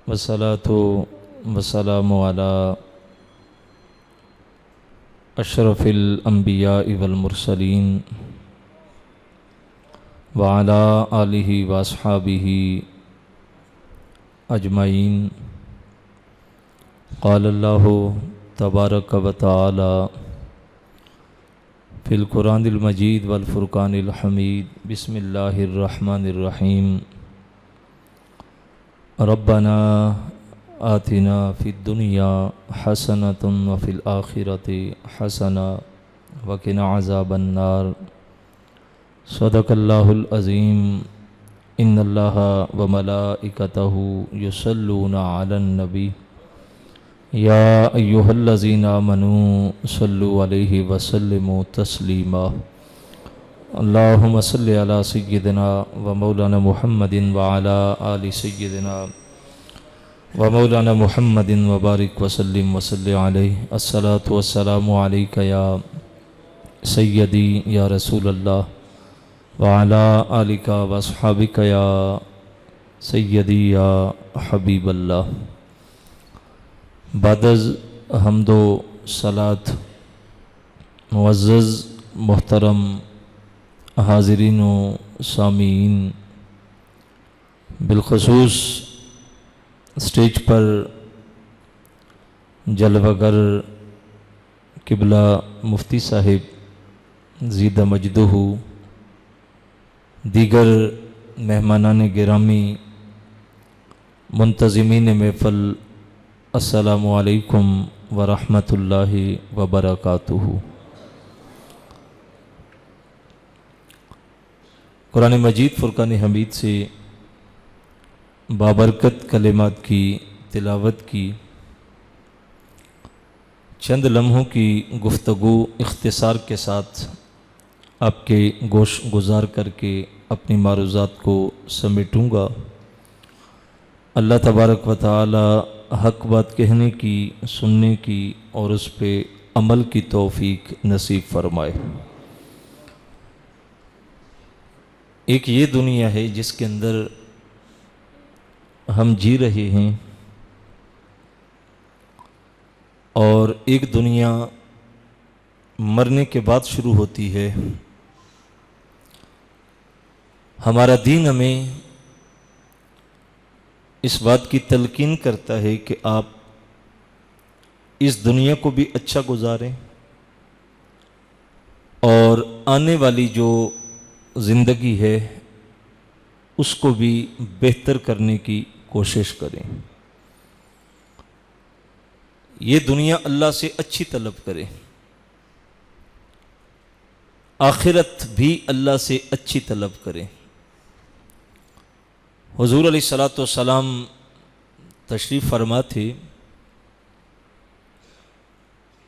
والصلاة والسلام على أشرف الأنبياء والمرسلين وعلى آله وأصحابه أجمعين. قال الله تبارك وتعالى في القرآن المجيد والفرقان الحميد. بسم الله الرحمن الرحيم. ربنا آتنا في الدنيا حسنة وفي الآخرة حسنة وقنا عذاب النار. صدق الله العظيم. إن الله وملائكته يصلون على النبي يا أيها الذين آمنوا صلوا عليه وسلموا تسليما. اللهم صل على سيدنا ومولانا محمد وعلى آل سيدنا ومولانا محمد وبارك وسلم وصلي عليه. الصلاة والسلام عليك يا سيدي يا رسول الله وعلى آلك واصحابك يا سيدي يا حبيب الله. بعد از حمد و صلاة معزز محترم حاضرین و سامعین، بالخصوص اسٹیج پر جلوہ گر قبلہ مفتی صاحب زیدہ مجدہ، دیگر مہمانان گرامی، منتظمین محفل، السلام علیکم ورحمۃ اللہ وبرکاتہ. قرآن مجید فرقان حمید سے بابرکت کلمات کی تلاوت کی، چند لمحوں کی گفتگو اختصار کے ساتھ آپ کے گوش گزار کر کے اپنی معروضات کو سمیٹوں گا. اللہ تبارک و تعالی حق بات کہنے کی، سننے کی اور اس پہ عمل کی توفیق نصیب فرمائے. ایک یہ دنیا ہے جس کے اندر ہم جی رہے ہیں، اور ایک دنیا مرنے کے بعد شروع ہوتی ہے. ہمارا دین ہمیں اس بات کی تلقین کرتا ہے کہ آپ اس دنیا کو بھی اچھا گزاریں اور آنے والی جو زندگی ہے اس کو بھی بہتر کرنے کی کوشش کریں. یہ دنیا اللہ سے اچھی طلب کرے، آخرت بھی اللہ سے اچھی طلب کرے. حضور علیہ الصلوۃ والسلام تشریف فرما تھے.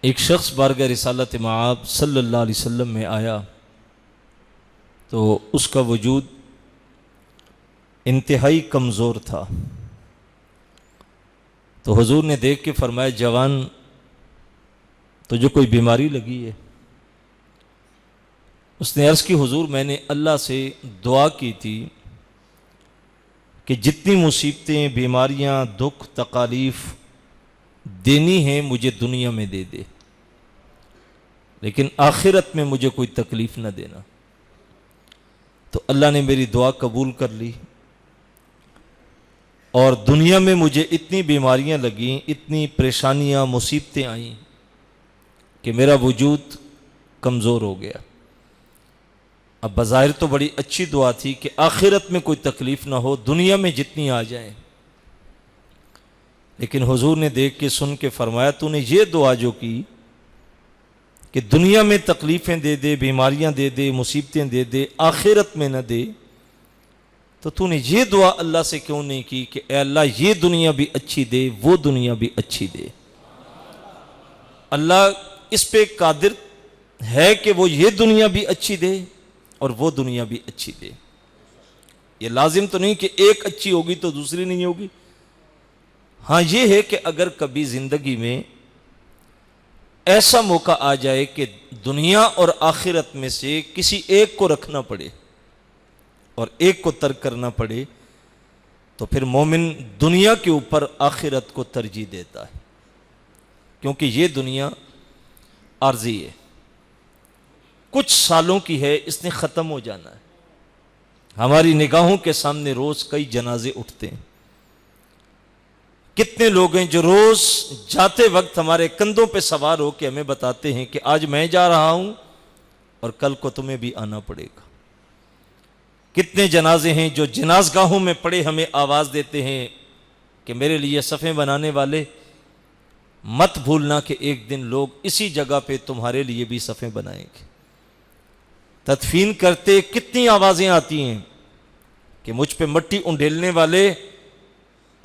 ایک شخص بارگاہ رسالت مآب صلی اللہ علیہ وسلم میں آیا تو اس کا وجود انتہائی کمزور تھا. تو حضور نے دیکھ کے فرمایا، جوان تجھے کوئی بیماری لگی ہے؟ اس نے عرض کی، حضور میں نے اللہ سے دعا کی تھی کہ جتنی مصیبتیں، بیماریاں، دکھ، تکالیف دینی ہیں مجھے دنیا میں دے دے، لیکن آخرت میں مجھے کوئی تکلیف نہ دینا. تو اللہ نے میری دعا قبول کر لی، اور دنیا میں مجھے اتنی بیماریاں لگیں، اتنی پریشانیاں، مصیبتیں آئیں کہ میرا وجود کمزور ہو گیا. اب بظاہر تو بڑی اچھی دعا تھی کہ آخرت میں کوئی تکلیف نہ ہو، دنیا میں جتنی آ جائیں، لیکن حضور نے دیکھ کے سن کے فرمایا، تو نے یہ دعا جو کی کہ دنیا میں تکلیفیں دے دے، بیماریاں دے دے، مصیبتیں دے دے، آخرت میں نہ دے، تو نے یہ دعا اللہ سے کیوں نہیں کی کہ اے اللہ یہ دنیا بھی اچھی دے، وہ دنیا بھی اچھی دے. اللہ اس پہ قادر ہے کہ وہ یہ دنیا بھی اچھی دے اور وہ دنیا بھی اچھی دے. یہ لازم تو نہیں کہ ایک اچھی ہوگی تو دوسری نہیں ہوگی. ہاں یہ ہے کہ اگر کبھی زندگی میں ایسا موقع آ جائے کہ دنیا اور آخرت میں سے کسی ایک کو رکھنا پڑے اور ایک کو ترک کرنا پڑے، تو پھر مومن دنیا کے اوپر آخرت کو ترجیح دیتا ہے، کیونکہ یہ دنیا عارضی ہے، کچھ سالوں کی ہے، اس نے ختم ہو جانا ہے۔ ہماری نگاہوں کے سامنے روز کئی جنازے اٹھتے ہیں، کتنے لوگ ہیں جو روز جاتے وقت ہمارے کندھوں پہ سوار ہو کے ہمیں بتاتے ہیں کہ آج میں جا رہا ہوں اور کل کو تمہیں بھی آنا پڑے گا۔ کتنے جنازے ہیں جو جنازگاہوں میں پڑے ہمیں آواز دیتے ہیں کہ میرے لیے صفیں بنانے والے مت بھولنا کہ ایک دن لوگ اسی جگہ پہ تمہارے لیے بھی صفیں بنائیں گے۔ تدفین کرتے کتنی آوازیں آتی ہیں کہ مجھ پہ مٹی انڈیلنے والے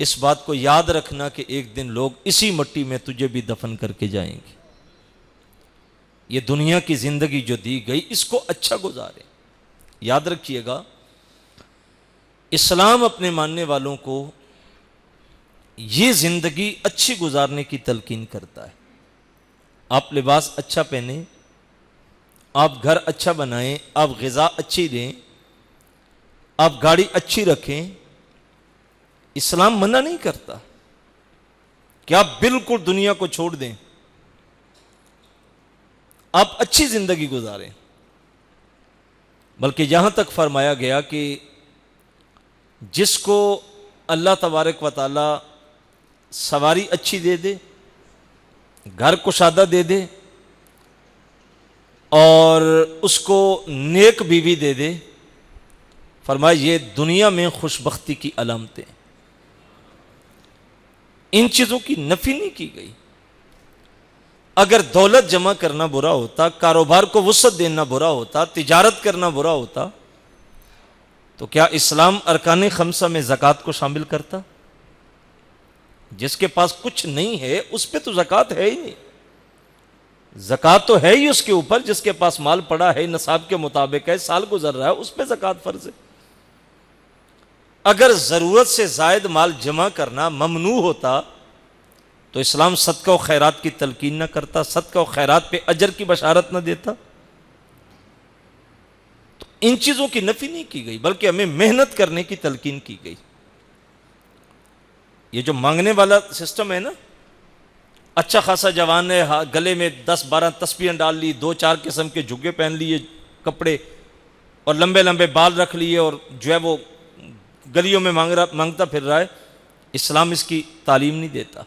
اس بات کو یاد رکھنا کہ ایک دن لوگ اسی مٹی میں تجھے بھی دفن کر کے جائیں گے۔ یہ دنیا کی زندگی جو دی گئی اس کو اچھا گزارے۔ یاد رکھیے گا، اسلام اپنے ماننے والوں کو یہ زندگی اچھی گزارنے کی تلقین کرتا ہے۔ آپ لباس اچھا پہنیں، آپ گھر اچھا بنائیں، آپ غذا اچھی دیں، آپ گاڑی اچھی رکھیں۔ اسلام منع نہیں کرتا کہ آپ بالکل دنیا کو چھوڑ دیں، آپ اچھی زندگی گزاریں، بلکہ یہاں تک فرمایا گیا کہ جس کو اللہ تبارک و تعالی سواری اچھی دے دے، گھر کشادہ دے دے اور اس کو نیک بیوی دے دے، فرمایا یہ دنیا میں خوش بختی کی علامتیں۔ ان چیزوں کی نفی نہیں کی گئی۔ اگر دولت جمع کرنا برا ہوتا، کاروبار کو وسعت دینا برا ہوتا، تجارت کرنا برا ہوتا، تو کیا اسلام ارکان خمسہ میں زکوٰۃ کو شامل کرتا؟ جس کے پاس کچھ نہیں ہے اس پہ تو زکوٰۃ ہے ہی نہیں۔ زکوٰۃ تو ہے ہی اس کے اوپر، جس کے پاس مال پڑا ہے نصاب کے مطابق ہے، سال گزر رہا ہے، اس پہ زکوٰۃ فرض ہے۔ اگر ضرورت سے زائد مال جمع کرنا ممنوع ہوتا تو اسلام صدقہ و خیرات کی تلقین نہ کرتا، صدقہ و خیرات پہ اجر کی بشارت نہ دیتا۔ تو ان چیزوں کی نفی نہیں کی گئی، بلکہ ہمیں محنت کرنے کی تلقین کی گئی۔ یہ جو مانگنے والا سسٹم ہے نا، اچھا خاصا جوان ہے، گلے میں 10-12 تسبیحیں ڈال لی، 2-4 قسم کے جھگے پہن لیے کپڑے اور لمبے لمبے بال رکھ لیے اور جو ہے وہ گلیوں میں مانگتا پھر رہا ہے، اسلام اس کی تعلیم نہیں دیتا۔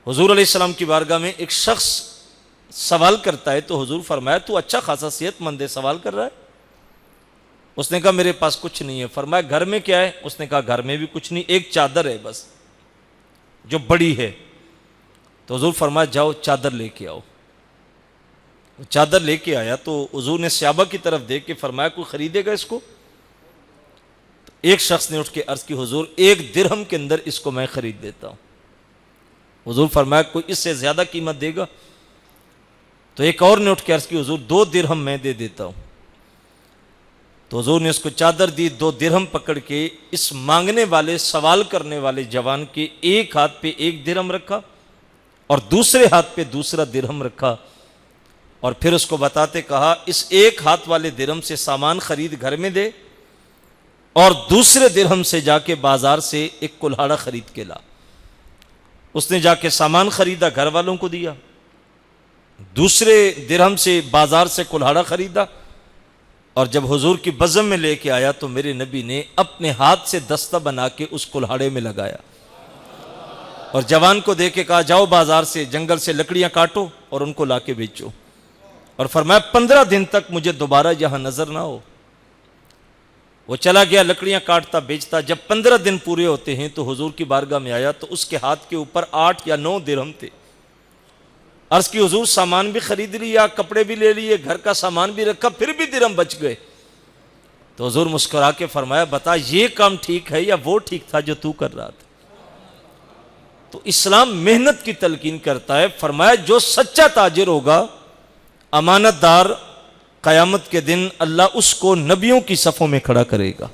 حضور علیہ السلام کی بارگاہ میں ایک شخص سوال کرتا ہے تو حضور فرمایا تو اچھا خاصا صحت مند ہے، سوال کر رہا ہے؟ اس نے کہا میرے پاس کچھ نہیں ہے۔ فرمایا گھر میں کیا ہے؟ اس نے کہا گھر میں بھی کچھ نہیں، ایک چادر ہے بس جو بڑی ہے۔ تو حضور فرمایا جاؤ چادر لے کے آؤ۔ چادر لے کے آیا تو حضور نے صحابہ کی طرف دیکھ کے فرمایا کوئی خریدے گا اس کو؟ ایک شخص نے اٹھ کے عرض کی حضور 1 درہم کے اندر اس کو میں خرید دیتا ہوں۔ حضور فرمایا کوئی اس سے زیادہ قیمت دے گا؟ تو ایک اور نے اٹھ کے عرض کی حضور 2 درہم میں دے دیتا ہوں۔ تو حضور نے اس کو چادر دی، 2 درہم پکڑ کے اس مانگنے والے سوال کرنے والے جوان کے ایک ہاتھ پہ 1 درہم رکھا اور دوسرے ہاتھ پہ دوسرا درہم رکھا، اور پھر اس کو بتاتے کہا اس ایک ہاتھ والے درہم سے سامان خرید گھر میں دے اور دوسرے درہم سے جا کے بازار سے ایک کلہاڑا خرید کے لا۔ اس نے جا کے سامان خریدا، گھر والوں کو دیا، دوسرے درہم سے بازار سے کلہاڑا خریدا، اور جب حضور کی بزم میں لے کے آیا تو میرے نبی نے اپنے ہاتھ سے دستہ بنا کے اس کلہاڑے میں لگایا اور جوان کو دے کے کہا جاؤ بازار سے جنگل سے لکڑیاں کاٹو اور ان کو لا کے بیچو، اور فرمایا 15 دن تک مجھے دوبارہ یہاں نظر نہ ہو۔ وہ چلا گیا لکڑیاں کاٹتا بیچتا، جب 15 دن پورے ہوتے ہیں تو حضور کی بارگاہ میں آیا تو اس کے ہاتھ کے اوپر 8 یا 9 درہم تھے۔ عرض کی حضور سامان بھی خرید لیا، کپڑے بھی لے لیے، گھر کا سامان بھی رکھا، پھر بھی درہم بچ گئے۔ تو حضور مسکرا کے فرمایا بتا یہ کام ٹھیک ہے یا وہ ٹھیک تھا جو تو کر رہا تھا؟ تو اسلام محنت کی تلقین کرتا ہے۔ فرمایا جو سچا تاجر ہوگا، امانت دار، قیامت کے دن اللہ اس کو نبیوں کی صفوں میں کھڑا کرے گا۔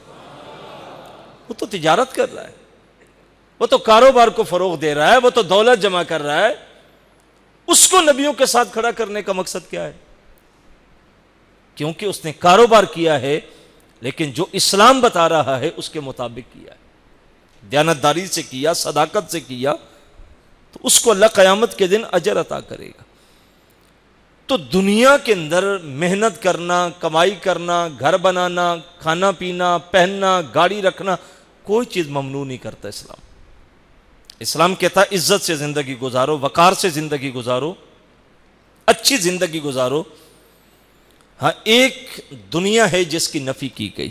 وہ تو تجارت کر رہا ہے، وہ تو کاروبار کو فروغ دے رہا ہے، وہ تو دولت جمع کر رہا ہے، اس کو نبیوں کے ساتھ کھڑا کرنے کا مقصد کیا ہے؟ کیونکہ اس نے کاروبار کیا ہے لیکن جو اسلام بتا رہا ہے اس کے مطابق کیا ہے۔ دیانتداری سے کیا، صداقت سے کیا، تو اس کو اللہ قیامت کے دن اجر عطا کرے گا۔ تو دنیا کے اندر محنت کرنا، کمائی کرنا، گھر بنانا، کھانا پینا، پہننا، گاڑی رکھنا، کوئی چیز ممنوع نہیں کرتا اسلام۔ اسلام کہتا ہے عزت سے زندگی گزارو، وقار سے زندگی گزارو، اچھی زندگی گزارو۔ ہاں ایک دنیا ہے جس کی نفی کی گئی،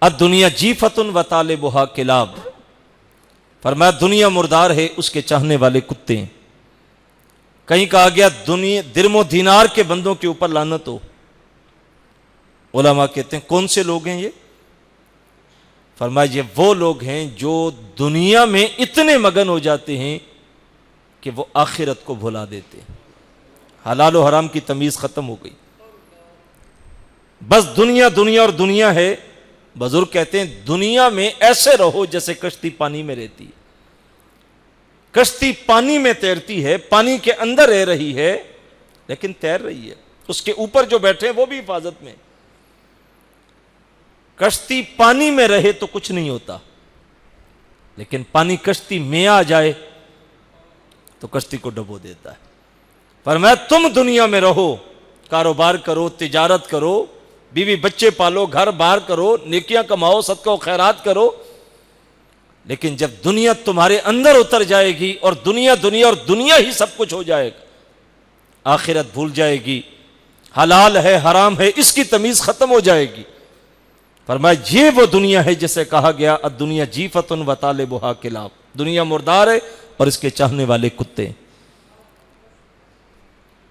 الدنیا جیفۃ و طالبھا کلاب، فرمایا دنیا مردار ہے، اس کے چاہنے والے کتے ہیں۔ کہیں کہا گیا دنیا درم و دینار کے بندوں کے اوپر لعنت ہو۔ علماء کہتے ہیں کون سے لوگ ہیں یہ؟ فرمایا یہ وہ لوگ ہیں جو دنیا میں اتنے مگن ہو جاتے ہیں کہ وہ آخرت کو بھلا دیتے ہیں۔ حلال و حرام کی تمیز ختم ہو گئی، بس دنیا دنیا اور دنیا ہے۔ بزرگ کہتے ہیں دنیا میں ایسے رہو جیسے کشتی پانی میں رہتی ہے، کشتی پانی میں تیرتی ہے، پانی کے اندر رہ رہی ہے لیکن تیر رہی ہے، اس کے اوپر جو بیٹھے وہ بھی حفاظت میں۔ کشتی پانی میں رہے تو کچھ نہیں ہوتا، لیکن پانی کشتی میں آ جائے تو کشتی کو ڈبو دیتا ہے۔ فرمایا تم دنیا میں رہو، کاروبار کرو، تجارت کرو، بیوی بچے پالو، گھر باہر کرو، نیکیاں کماؤ، صدقہ و خیرات کرو، لیکن جب دنیا تمہارے اندر اتر جائے گی اور دنیا دنیا اور دنیا ہی سب کچھ ہو جائے گا، آخرت بھول جائے گی، حلال ہے حرام ہے اس کی تمیز ختم ہو جائے گی۔ فرمایا یہ وہ دنیا ہے جسے کہا گیا الدنیا جیفۃ و طالبھا کلاب، دنیا مردار ہے اور اس کے چاہنے والے کتے۔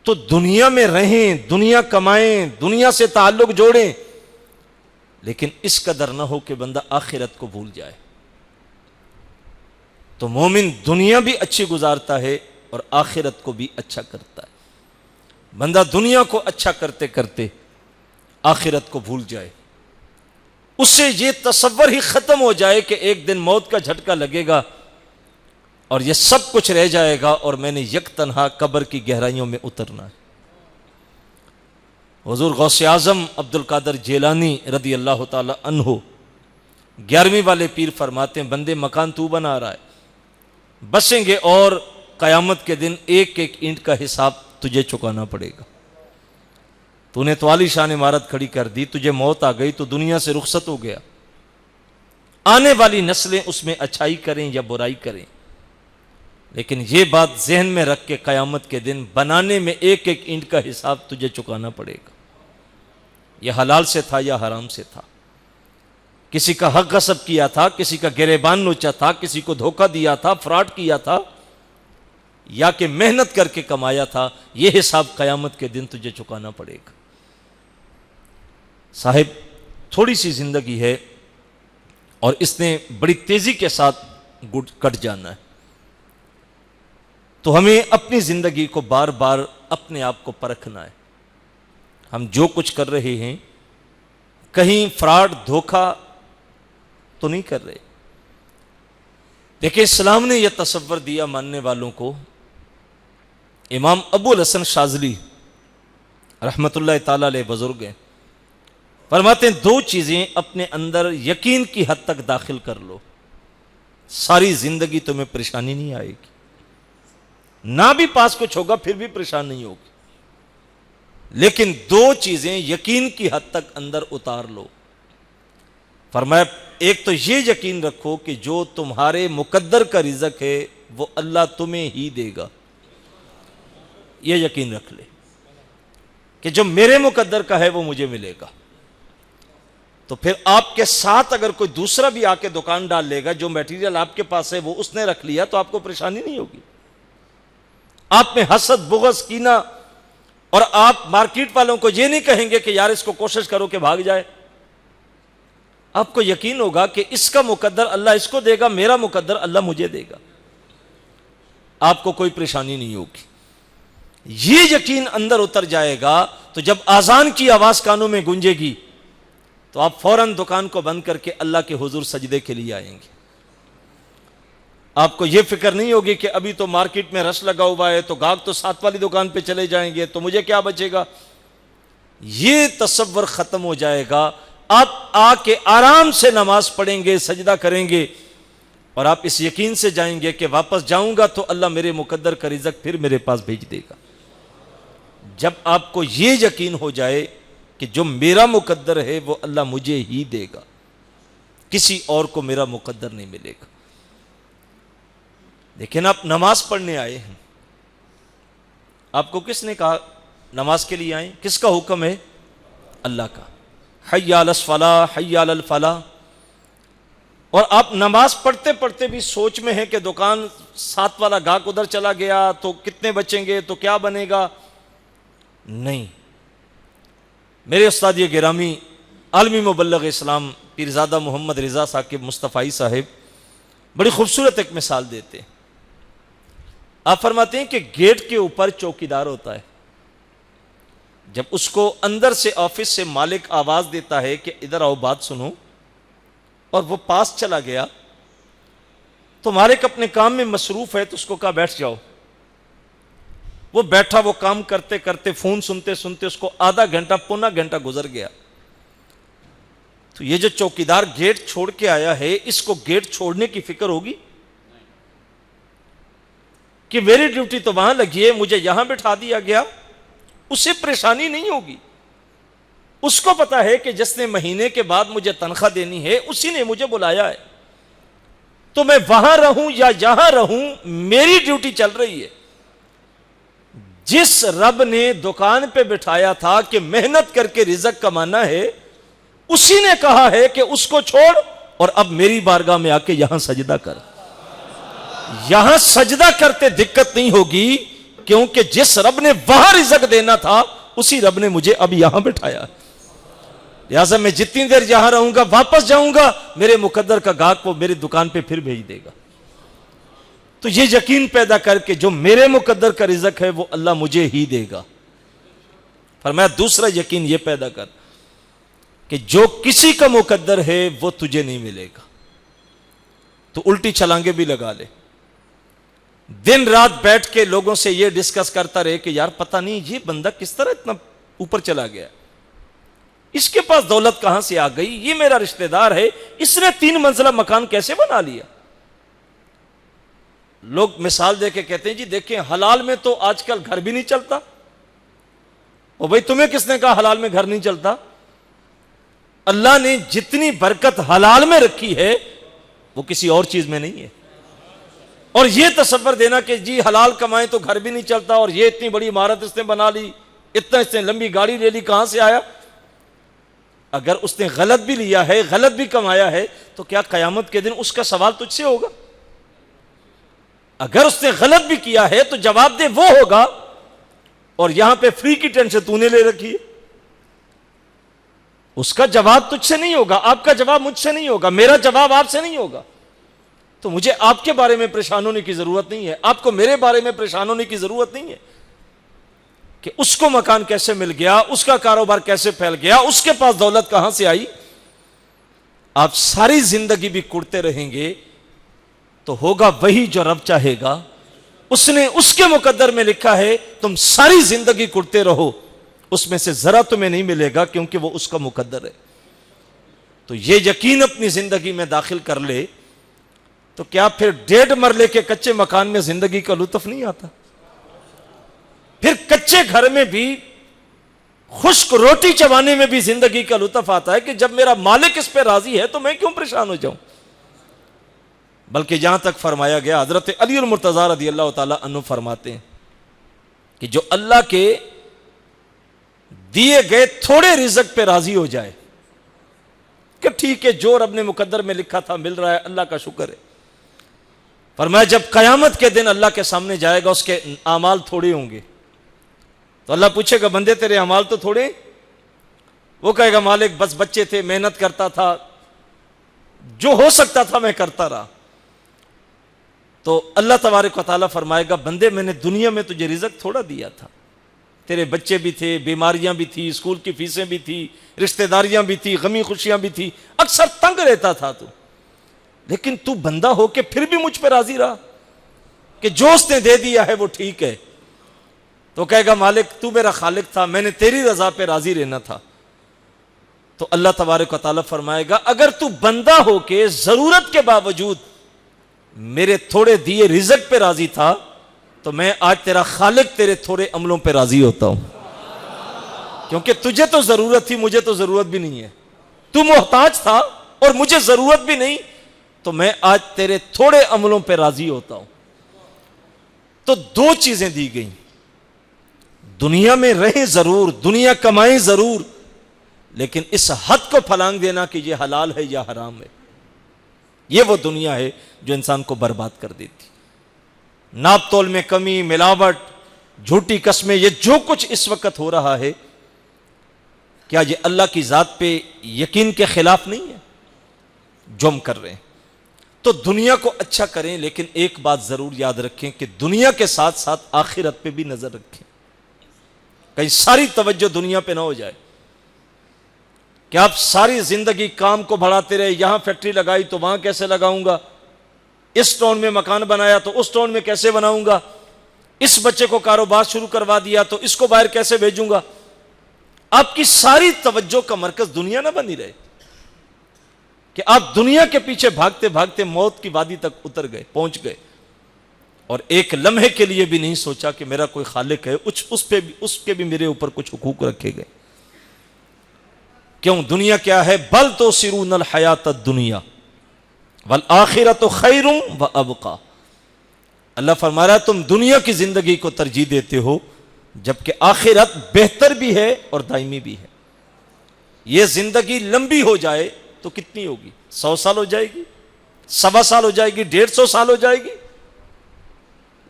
تو دنیا میں رہیں، دنیا کمائیں، دنیا سے تعلق جوڑیں، لیکن اس قدر نہ ہو کہ بندہ آخرت کو بھول جائے۔ تو مومن دنیا بھی اچھی گزارتا ہے اور آخرت کو بھی اچھا کرتا ہے۔ بندہ دنیا کو اچھا کرتے کرتے آخرت کو بھول جائے، اس سے یہ تصور ہی ختم ہو جائے کہ ایک دن موت کا جھٹکا لگے گا اور یہ سب کچھ رہ جائے گا اور میں نے یک تنہا قبر کی گہرائیوں میں اترنا ہے۔ حضور غوث اعظم عبد القادر جیلانی رضی اللہ تعالی عنہ 11ویں والے پیر فرماتے ہیں بندے مکان تو بنا رہا ہے، بسیں گے اور قیامت کے دن ایک ایک اینٹ کا حساب تجھے چکانا پڑے گا۔ تو نے تو عالی شان عمارت کھڑی کر دی، تجھے موت آ گئی تو دنیا سے رخصت ہو گیا، آنے والی نسلیں اس میں اچھائی کریں یا برائی کریں، لیکن یہ بات ذہن میں رکھ کے قیامت کے دن بنانے میں ایک ایک اینٹ کا حساب تجھے چکانا پڑے گا۔ یہ حلال سے تھا یا حرام سے تھا، کسی کا حق غصب کیا تھا، کسی کا گریبان نوچا تھا، کسی کو دھوکہ دیا تھا، فراڈ کیا تھا، یا کہ محنت کر کے کمایا تھا، یہ حساب قیامت کے دن تجھے چکانا پڑے گا۔ صاحب تھوڑی سی زندگی ہے اور اس نے بڑی تیزی کے ساتھ کٹ جانا ہے، تو ہمیں اپنی زندگی کو بار بار اپنے آپ کو پرکھنا ہے۔ ہم جو کچھ کر رہے ہیں کہیں فراڈ دھوکہ تو نہیں کر رہے؟ دیکھیں اسلام نے یہ تصور دیا ماننے والوں کو، امام ابو الحسن شاذلی رحمت اللہ تعالی علیہ بزرگ ہیں، فرماتے ہیں دو چیزیں اپنے اندر یقین کی حد تک داخل کر لو، ساری زندگی تمہیں پریشانی نہیں آئے گی، نہ بھی پاس کچھ ہوگا پھر بھی پریشان نہیں ہوگی، لیکن دو چیزیں یقین کی حد تک اندر اتار لو۔ فرمایا ایک تو یہ یقین رکھو کہ جو تمہارے مقدر کا رزق ہے وہ اللہ تمہیں ہی دے گا، یہ یقین رکھ لے کہ جو میرے مقدر کا ہے وہ مجھے ملے گا۔ تو پھر آپ کے ساتھ اگر کوئی دوسرا بھی آ کے دکان ڈال لے گا، جو میٹیریل آپ کے پاس ہے وہ اس نے رکھ لیا، تو آپ کو پریشانی نہیں ہوگی۔ آپ میں حسد، بغض، کینہ، اور آپ مارکیٹ والوں کو یہ نہیں کہیں گے کہ یار اس کو کوشش کرو کہ بھاگ جائے، آپ کو یقین ہوگا کہ اس کا مقدر اللہ اس کو دے گا، میرا مقدر اللہ مجھے دے گا، آپ کو کوئی پریشانی نہیں ہوگی۔ یہ یقین اندر اتر جائے گا تو جب اذان کی آواز کانوں میں گونجے گی تو آپ فوراً دکان کو بند کر کے اللہ کے حضور سجدے کے لیے آئیں گے۔ آپ کو یہ فکر نہیں ہوگی کہ ابھی تو مارکیٹ میں رش لگا ہوا ہے تو گاہک تو ساتھ والی دکان پہ چلے جائیں گے تو مجھے کیا بچے گا۔ یہ تصور ختم ہو جائے گا آپ آ کے آرام سے نماز پڑھیں گے، سجدہ کریں گے، اور آپ اس یقین سے جائیں گے کہ واپس جاؤں گا تو اللہ میرے مقدر کا رزق پھر میرے پاس بھیج دے گا۔ جب آپ کو یہ یقین ہو جائے کہ جو میرا مقدر ہے وہ اللہ مجھے ہی دے گا، کسی اور کو میرا مقدر نہیں ملے گا۔ لیکن آپ نماز پڑھنے آئے ہیں، آپ کو کس نے کہا نماز کے لیے آئیں؟ کس کا حکم ہے؟ اللہ کا۔ حی علی الصلاۃ، حی علی الفلاح۔ اور آپ نماز پڑھتے پڑھتے بھی سوچ میں ہیں کہ دکان ساتھ والا گاہک ادھر چلا گیا تو کتنے بچیں گے، تو کیا بنے گا؟ نہیں۔ میرے استاد گرامی عالمی مبلغ اسلام پیرزادہ محمد رضا ثاقب مصطفی صاحب بڑی خوبصورت ایک مثال دیتے ہیں۔ آپ فرماتے ہیں کہ گیٹ کے اوپر چوکیدار ہوتا ہے، جب اس کو اندر سے آفس سے مالک آواز دیتا ہے کہ ادھر آؤ بات سنو، اور وہ پاس چلا گیا تو مالک اپنے کام میں مصروف ہے تو اس کو کہا بیٹھ جاؤ۔ وہ بیٹھا، وہ کام کرتے کرتے فون سنتے سنتے اس کو آدھا گھنٹہ پونا گھنٹہ گزر گیا۔ تو یہ جو چوکیدار گیٹ چھوڑ کے آیا ہے، اس کو گیٹ چھوڑنے کی فکر ہوگی کہ میری ڈیوٹی تو وہاں لگی ہے، مجھے یہاں بٹھا دیا گیا؟ اسے پریشانی نہیں ہوگی۔ اس کو پتا ہے کہ جس نے مہینے کے بعد مجھے تنخواہ دینی ہے اسی نے مجھے بلایا ہے، تو میں وہاں رہوں یا یہاں رہوں میری ڈیوٹی چل رہی ہے۔ جس رب نے دکان پہ بٹھایا تھا کہ محنت کر کے رزق کمانا ہے، اسی نے کہا ہے کہ اس کو چھوڑ اور اب میری بارگاہ میں آ کے یہاں سجدہ کر۔ یہاں سجدہ کرتے دقت نہیں ہوگی، کیونکہ جس رب نے وہاں رزق دینا تھا اسی رب نے مجھے اب یہاں بٹھایا۔ لہٰذا میں جتنی دیر یہاں رہوں گا، واپس جاؤں گا، میرے مقدر کا گاہک وہ میری دکان پہ پھر بھیج دے گا۔ تو یہ یقین پیدا کر کے جو میرے مقدر کا رزق ہے وہ اللہ مجھے ہی دے گا۔ فرمایا دوسرا یقین یہ پیدا کر کہ جو کسی کا مقدر ہے وہ تجھے نہیں ملے گا۔ تو الٹی چھلانگے بھی لگا لے، دن رات بیٹھ کے لوگوں سے یہ ڈسکس کرتا رہے کہ یار پتہ نہیں یہ بندہ کس طرح اتنا اوپر چلا گیا، اس کے پاس دولت کہاں سے آ گئی، یہ میرا رشتہ دار ہے، اس نے 3 منزلہ مکان کیسے بنا لیا۔ لوگ مثال دے کے کہتے ہیں جی دیکھیں حلال میں تو آج کل گھر بھی نہیں چلتا۔ او بھائی تمہیں کس نے کہا حلال میں گھر نہیں چلتا؟ اللہ نے جتنی برکت حلال میں رکھی ہے وہ کسی اور چیز میں نہیں ہے۔ اور یہ تصور دینا کہ جی حلال کمائیں تو گھر بھی نہیں چلتا، اور یہ اتنی بڑی عمارت اس نے بنا لی، اتنا اس نے لمبی گاڑی لے لی، کہاں سے آیا؟ اگر اس نے غلط بھی لیا ہے، غلط بھی کمایا ہے، تو کیا قیامت کے دن اس کا سوال تجھ سے ہوگا؟ اگر اس نے غلط بھی کیا ہے تو جواب دہ وہ ہوگا، اور یہاں پہ فری کی ٹینشن تو نے لے رکھی ہے۔ اس کا جواب تجھ سے نہیں ہوگا، آپ کا جواب مجھ سے نہیں ہوگا، میرا جواب آپ سے نہیں ہوگا۔ تو مجھے آپ کے بارے میں پریشان ہونے کی ضرورت نہیں ہے، آپ کو میرے بارے میں پریشان ہونے کی ضرورت نہیں ہے کہ اس کو مکان کیسے مل گیا، اس کا کاروبار کیسے پھیل گیا، اس کے پاس دولت کہاں سے آئی۔ آپ ساری زندگی بھی کڑتے رہیں گے تو ہوگا وہی جو رب چاہے گا۔ اس نے اس کے مقدر میں لکھا ہے تم ساری زندگی کڑتے رہو، اس میں سے ذرا تمہیں نہیں ملے گا کیونکہ وہ اس کا مقدر ہے۔ تو یہ یقین اپنی زندگی میں داخل کر لے تو کیا پھر 1.5 مرلے کے کچے مکان میں زندگی کا لطف نہیں آتا؟ پھر کچے گھر میں بھی خشک روٹی چبانے میں بھی زندگی کا لطف آتا ہے کہ جب میرا مالک اس پہ راضی ہے تو میں کیوں پریشان ہو جاؤں۔ بلکہ یہاں تک فرمایا گیا، حضرت علی المرتضیٰ رضی اللہ تعالی عنہ فرماتے ہیں کہ جو اللہ کے دیے گئے تھوڑے رزق پہ راضی ہو جائے کہ ٹھیک ہے جو رب نے مقدر میں لکھا تھا مل رہا ہے، اللہ کا شکر ہے۔ فرمایا جب قیامت کے دن اللہ کے سامنے جائے گا، اس کے اعمال تھوڑے ہوں گے، تو اللہ پوچھے گا بندے تیرے اعمال تو تھوڑے؟ وہ کہے گا مالک بس بچے تھے، محنت کرتا تھا، جو ہو سکتا تھا میں کرتا رہا۔ تو اللہ تبارک و تعالیٰ فرمائے گا بندے میں نے دنیا میں تجھے رزق تھوڑا دیا تھا، تیرے بچے بھی تھے، بیماریاں بھی تھی، اسکول کی فیسیں بھی تھی، رشتہ داریاں بھی تھی، غمی خوشیاں بھی تھی، اکثر تنگ رہتا تھا تو، لیکن تو بندہ ہو کے پھر بھی مجھ پہ راضی رہا کہ جو اس نے دے دیا ہے وہ ٹھیک ہے۔ تو کہے گا مالک تو میرا خالق تھا، میں نے تیری رضا پہ راضی رہنا تھا۔ تو اللہ تبارک و تعالیٰ فرمائے گا اگر تو بندہ ہو کے ضرورت کے باوجود میرے تھوڑے دیے رزق پہ راضی تھا تو میں آج تیرا خالق تیرے تھوڑے عملوں پہ راضی ہوتا ہوں، کیونکہ تجھے تو ضرورت تھی، مجھے تو ضرورت بھی نہیں ہے، تو محتاج تھا اور مجھے ضرورت بھی نہیں، تو میں آج تیرے تھوڑے عملوں پہ راضی ہوتا ہوں۔ تو دو چیزیں دی گئیں، دنیا میں رہیں ضرور، دنیا کمائیں ضرور، لیکن اس حد کو پھلانگ دینا کہ یہ حلال ہے یا حرام ہے، یہ وہ دنیا ہے جو انسان کو برباد کر دیتی۔ ناپ تول میں کمی، ملاوٹ، جھوٹی قسمیں، یہ جو کچھ اس وقت ہو رہا ہے، کیا یہ اللہ کی ذات پہ یقین کے خلاف نہیں ہے جو ہم کر رہے ہیں؟ تو دنیا کو اچھا کریں، لیکن ایک بات ضرور یاد رکھیں کہ دنیا کے ساتھ ساتھ آخرت پہ بھی نظر رکھیں، کہیں ساری توجہ دنیا پہ نہ ہو جائے کہ آپ ساری زندگی کام کو بڑھاتے رہے، یہاں فیکٹری لگائی تو وہاں کیسے لگاؤں گا، اس ٹاؤن میں مکان بنایا تو اس ٹاؤن میں کیسے بناؤں گا، اس بچے کو کاروبار شروع کروا دیا تو اس کو باہر کیسے بھیجوں گا۔ آپ کی ساری توجہ کا مرکز دنیا نہ بنی رہے کہ آپ دنیا کے پیچھے بھاگتے بھاگتے موت کی وادی تک اتر گئے، پہنچ گئے، اور ایک لمحے کے لیے بھی نہیں سوچا کہ میرا کوئی خالق ہے، اس کے بھی میرے اوپر کچھ حقوق رکھے گئے۔ کیوں؟ دنیا کیا ہے؟ بل تؤثرون الحیات الدنیا والآخرۃ خیر وابقی۔ اللہ فرما رہا ہے تم دنیا کی زندگی کو ترجیح دیتے ہو جبکہ آخرت بہتر بھی ہے اور دائمی بھی ہے۔ یہ زندگی لمبی ہو جائے تو کتنی ہوگی؟ 100 سال ہو جائے گی، 1.25 سال ہو جائے گی، 150 سال ہو جائے گی،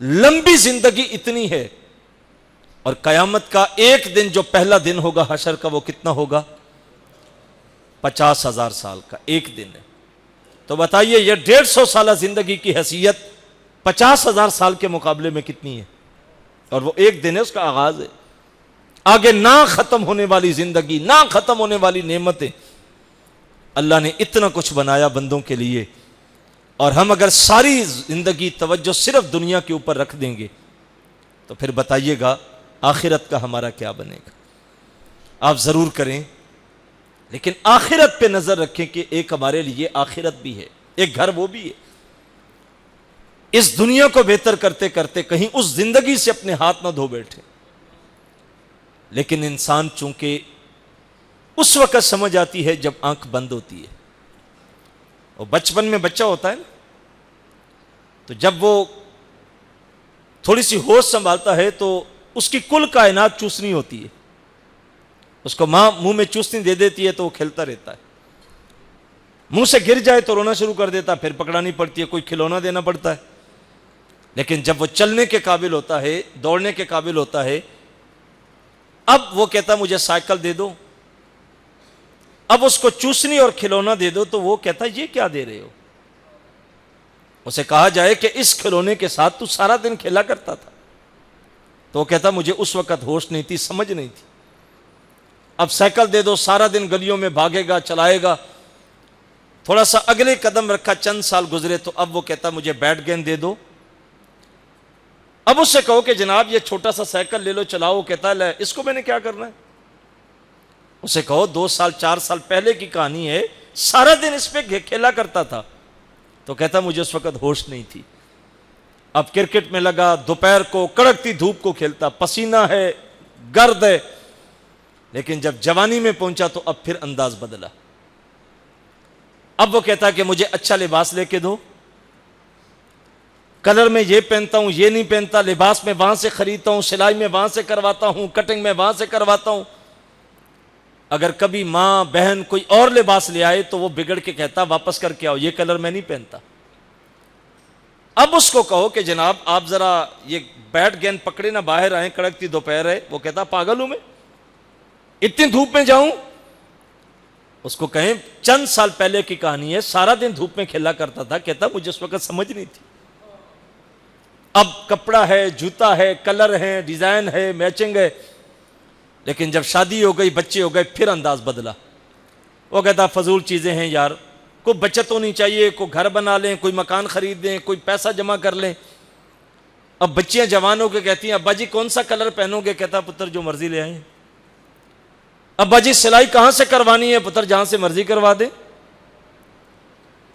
لمبی زندگی اتنی ہے۔ اور قیامت کا ایک دن جو پہلا دن ہوگا حشر کا، وہ کتنا ہوگا؟ 50,000 سال کا ایک دن ہے۔ تو بتائیے یہ 150 سالہ زندگی کی حیثیت 50,000 سال کے مقابلے میں کتنی ہے؟ اور وہ ایک دن ہے، اس کا آغاز ہے۔ آگے نہ ختم ہونے والی زندگی، نہ ختم ہونے والی نعمتیں۔ اللہ نے اتنا کچھ بنایا بندوں کے لیے، اور ہم اگر ساری زندگی توجہ صرف دنیا کے اوپر رکھ دیں گے تو پھر بتائیے گا آخرت کا ہمارا کیا بنے گا؟ آپ ضرور کریں، لیکن آخرت پہ نظر رکھیں کہ ایک ہمارے لیے آخرت بھی ہے، ایک گھر وہ بھی ہے۔ اس دنیا کو بہتر کرتے کرتے کہیں اس زندگی سے اپنے ہاتھ نہ دھو بیٹھے۔ لیکن انسان چونکہ اس وقت سمجھ آتی ہے جب آنکھ بند ہوتی ہے، اور بچپن میں بچہ ہوتا ہے نا، تو جب وہ تھوڑی سی ہوش سنبھالتا ہے تو اس کی کل کائنات چوسنی ہوتی ہے، اس کو ماں منہ میں چوسنی دے دیتی ہے تو وہ کھیلتا رہتا ہے، منہ سے گر جائے تو رونا شروع کر دیتا ہے، پھر پکڑانی پڑتی ہے، کوئی کھلونا دینا پڑتا ہے۔ لیکن جب وہ چلنے کے قابل ہوتا ہے، دوڑنے کے قابل ہوتا ہے، اب وہ کہتا ہے مجھے سائیکل دے دو، اب اس کو چوسنی اور کھلونا دے دو تو وہ کہتا ہے یہ کیا دے رہے ہو؟ اسے کہا جائے کہ اس کھلونے کے ساتھ تو سارا دن کھیلا کرتا تھا، تو وہ کہتا مجھے اس وقت ہوش نہیں تھی، سمجھ نہیں تھی، اب سائیکل دے دو، سارا دن گلیوں میں بھاگے گا، چلائے گا، تھوڑا سا اگلے قدم رکھا، چند سال گزرے تو اب وہ کہتا مجھے بیٹ گیند دے دو۔ اب اس سے کہو کہ جناب یہ چھوٹا سا سائیکل لے لو، چلاؤ، وہ کہتا ہے اس کو میں نے کیا کرنا ہے؟ اسے کہو 2 سال 4 سال پہلے کی کہانی ہے، سارا دن اس پہ کھیلا کرتا تھا، تو کہتا مجھے اس وقت ہوش نہیں تھی۔ اب کرکٹ میں لگا، دوپہر کو کڑکتی دھوپ کو کھیلتا، پسینہ ہے، گرد ہے، لیکن جب جوانی میں پہنچا تو اب پھر انداز بدلا۔ اب وہ کہتا کہ مجھے اچھا لباس لے کے دو، کلر میں یہ پہنتا ہوں، یہ نہیں پہنتا، لباس میں وہاں سے خریدتا ہوں، سلائی میں وہاں سے کرواتا ہوں، کٹنگ میں وہاں سے کرواتا ہوں۔ اگر کبھی ماں بہن کوئی اور لباس لے آئے تو وہ بگڑ کے کہتا واپس کر کے آؤ، یہ کلر میں نہیں پہنتا۔ اب اس کو کہو کہ جناب آپ ذرا یہ بیٹ گیند پکڑے نہ، باہر آئیں، کڑکتی دوپہر ہے، وہ کہتا پاگل ہوں میں، اتنی دھوپ میں جاؤں؟ اس کو کہیں چند سال پہلے کی کہانی ہے، سارا دن دھوپ میں کھیلا کرتا تھا، کہتا مجھے اس وقت سمجھ نہیں تھی۔ اب کپڑا ہے، جوتا ہے، کلر ہے، ڈیزائن ہے، میچنگ ہے، لیکن جب شادی ہو گئی، بچے ہو گئے، پھر انداز بدلا۔ وہ کہتا فضول چیزیں ہیں یار، کوئی بچت ہونی چاہیے، کوئی گھر بنا لیں، کوئی مکان خرید لیں، کوئی پیسہ جمع کر لیں۔ اب بچیاں جوان ہو کے کہتی ہیں ابا جی کون سا کلر پہنو گے؟ کہتا پتر جو مرضی لے آئیں۔ ابا جی سلائی کہاں سے کروانی ہے؟ پتر جہاں سے مرضی کروا دے۔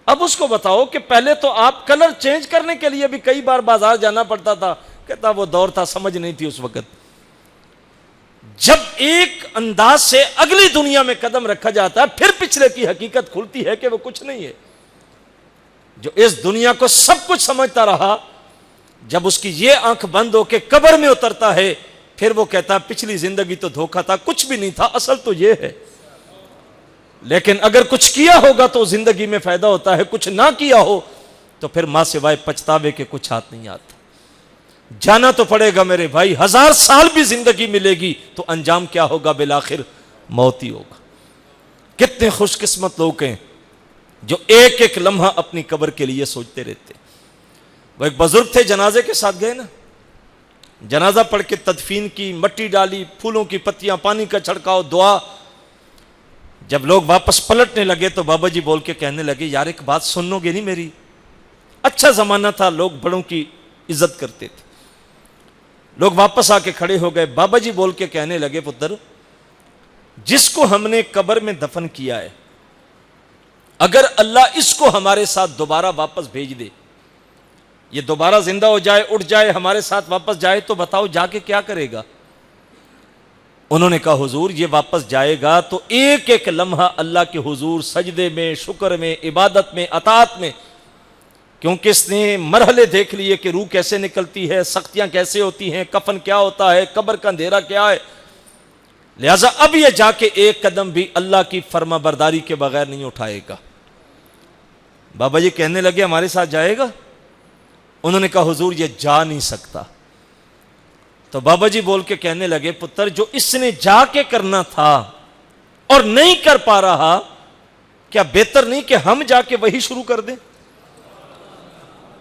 اب اس کو بتاؤ کہ پہلے تو آپ کلر چینج کرنے کے لیے بھی کئی بار بازار جانا پڑتا تھا، کہتا وہ دور تھا، سمجھ نہیں تھی اس وقت۔ جب ایک انداز سے اگلی دنیا میں قدم رکھا جاتا ہے، پھر پچھلے کی حقیقت کھلتی ہے کہ وہ کچھ نہیں ہے۔ جو اس دنیا کو سب کچھ سمجھتا رہا، جب اس کی یہ آنکھ بند ہو کے قبر میں اترتا ہے، پھر وہ کہتا ہے پچھلی زندگی تو دھوکہ تھا، کچھ بھی نہیں تھا، اصل تو یہ ہے۔ لیکن اگر کچھ کیا ہوگا تو زندگی میں فائدہ ہوتا ہے، کچھ نہ کیا ہو تو پھر ماں سوائے پچھتاوے کے کچھ ہاتھ نہیں آتا۔ جانا تو پڑے گا میرے بھائی، 1000 سال بھی زندگی ملے گی تو انجام کیا ہوگا؟ بالآخر موت ہی ہوگا۔ کتنے خوش قسمت لوگ ہیں جو ایک ایک لمحہ اپنی قبر کے لیے سوچتے رہتے۔ وہ ایک بزرگ تھے، جنازے کے ساتھ گئے نا، جنازہ پڑھ کے تدفین کی، مٹی ڈالی، پھولوں کی پتیاں، پانی کا چھڑکاؤ، دعا۔ جب لوگ واپس پلٹنے لگے تو بابا جی بول کے کہنے لگے، یار ایک بات سنو گے نہیں میری؟ اچھا زمانہ تھا، لوگ بڑوں کی عزت کرتے تھے۔ لوگ واپس آ کے کھڑے ہو گئے، بابا جی بول کے کہنے لگے، پتر جس کو ہم نے قبر میں دفن کیا ہے، اگر اللہ اس کو ہمارے ساتھ دوبارہ واپس بھیج دے، یہ دوبارہ زندہ ہو جائے، اٹھ جائے، ہمارے ساتھ واپس جائے، تو بتاؤ جا کے کیا کرے گا؟ انہوں نے کہا حضور یہ واپس جائے گا تو ایک ایک لمحہ اللہ کے حضور سجدے میں، شکر میں، عبادت میں، اطاعت میں، کیونکہ اس نے مرحلے دیکھ لیے کہ روح کیسے نکلتی ہے، سختیاں کیسے ہوتی ہیں، کفن کیا ہوتا ہے، قبر کا اندھیرا کیا ہے، لہذا اب یہ جا کے ایک قدم بھی اللہ کی فرما برداری کے بغیر نہیں اٹھائے گا۔ بابا جی کہنے لگے ہمارے ساتھ جائے گا؟ انہوں نے کہا حضور یہ جا نہیں سکتا۔ تو بابا جی بول کے کہنے لگے، پتر جو اس نے جا کے کرنا تھا اور نہیں کر پا رہا، کیا بہتر نہیں کہ ہم جا کے وہی شروع کر دیں؟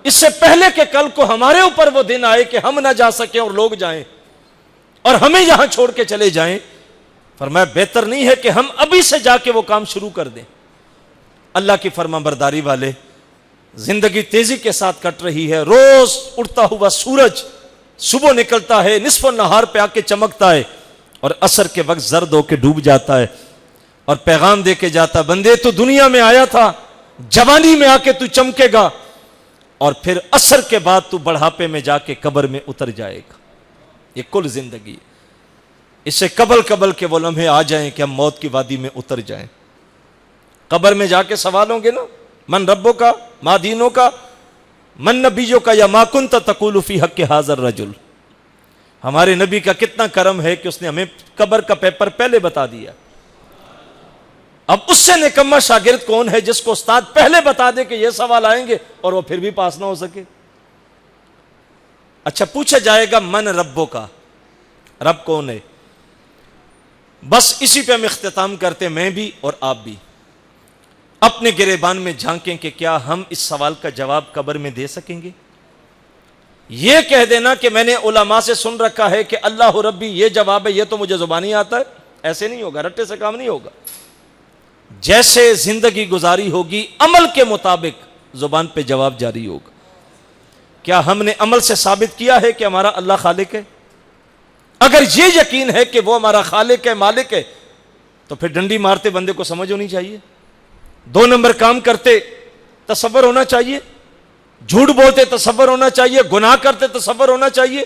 اس سے پہلے کہ کل کو ہمارے اوپر وہ دن آئے کہ ہم نہ جا سکیں اور لوگ جائیں اور ہمیں یہاں چھوڑ کے چلے جائیں، فرمایا بہتر نہیں ہے کہ ہم ابھی سے جا کے وہ کام شروع کر دیں۔ اللہ کی فرما برداری والے، زندگی تیزی کے ساتھ کٹ رہی ہے، روز اڑتا ہوا سورج صبح نکلتا ہے، نصف النہار پہ آ کے چمکتا ہے اور عصر کے وقت زرد ہو کے ڈوب جاتا ہے اور پیغام دے کے جاتا، بندے تو دنیا میں آیا تھا، جوانی میں آ کے تو چمکے گا اور پھر عصر کے بعد تو بڑھاپے میں جا کے قبر میں اتر جائے گا۔ یہ کل زندگی، اس سے قبل کے وہ لمحے آ جائیں کہ ہم موت کی وادی میں اتر جائیں۔ قبر میں جا کے سوال ہوں گے نا، من ربوں کا، ما دینوں کا، من نبیوں کا، یا ما کنت تقول فی حق ھذا الرجل۔ ہمارے نبی کا کتنا کرم ہے کہ اس نے ہمیں قبر کا پیپر پہلے بتا دیا۔ اب اس سے نکما شاگرد کون ہے جس کو استاد پہلے بتا دے کہ یہ سوال آئیں گے اور وہ پھر بھی پاس نہ ہو سکے؟ اچھا پوچھا جائے گا من ربوں کا، رب کون ہے؟ بس اسی پہ ہم اختتام کرتے، میں بھی اور آپ بھی اپنے گریبان میں جھانکیں کہ کیا ہم اس سوال کا جواب قبر میں دے سکیں گے؟ یہ کہہ دینا کہ میں نے علماء سے سن رکھا ہے کہ اللہ ربی یہ جواب ہے، یہ تو مجھے زبانی آتا ہے، ایسے نہیں ہوگا، رٹے سے کام نہیں ہوگا۔ جیسے زندگی گزاری ہوگی عمل کے مطابق زبان پہ جواب جاری ہوگا۔ کیا ہم نے عمل سے ثابت کیا ہے کہ ہمارا اللہ خالق ہے؟ اگر یہ یقین ہے کہ وہ ہمارا خالق ہے، مالک ہے، تو پھر ڈنڈی مارتے بندے کو سمجھ ہونی چاہیے، 2 نمبر کام کرتے تصور ہونا چاہیے، جھوٹ بولتے تصور ہونا چاہیے، گناہ کرتے تصور ہونا چاہیے۔